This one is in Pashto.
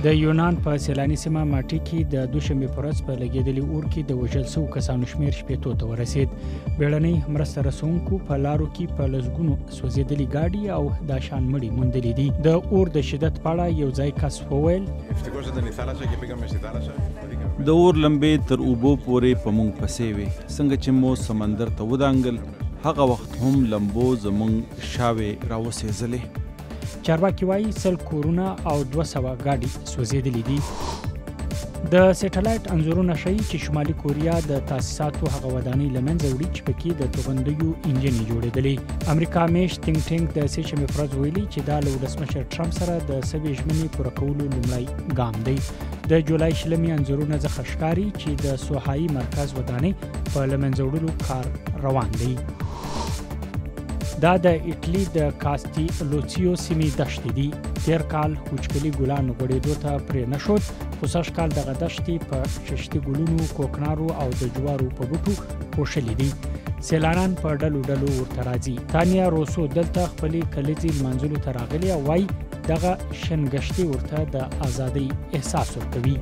د یونان په سیلاني سیمه ماټي کې د دوشنبه پر ورځ په لګېدلي اور کې د وژل شوو کسانو شمېر شپېتو ته ورسید. بیړنۍ مرسته رسونکو په لارو کې په لسګونو سوځېدلي ګاډي او دا شان مړي موندلي دي. د اور د شدت په اړه یو ځای کس وویل د اور لمبې تر اوبو پورې په موږ پسې وې. څنګه چې مو سمندر ته ودانګل هغه وخت هم لمبو زموږ شاوې راوسېزلې. چارواکي وایي 100 کورونه او 200 ګاډي سوځېدلي دي. د سټلایټ انځورونه ښیي چې شمالي کوريا د تاسیساتو هغه ودانۍ له منځه وړي چې پکې د توغنديو انجنې جوړېدلې. امریکا میشت تینک ټینک د سه‌شنبې پر ورځ ویلي چې دا له ولسمشر ټرمپ سره د سوي ژمنې پوره کولو لومړی ګام دی. د جولای شلمې انځورونه څخه ښکاري چې د سوهایي مرکز ودانۍ په له منځه وړلو کار روان دی. دا د ایټالي د کاستیلوچیو سیمې دښتې دي. تیر کال وچکلي ګلان غوړېدو ته پرې نه شود، خو سږ کال دغه دښتې په ششتي ګلونو، کوکنارو او د جوارو په بوټو پوښلي دي. سیلانیان په ډلو ډلو ورته راځي. تانیا روسو دلته خپلې کلیزې لمانځلو ته راغلې او وایي دغه شنګشتي ورته د ازادۍ احساس ورکوي.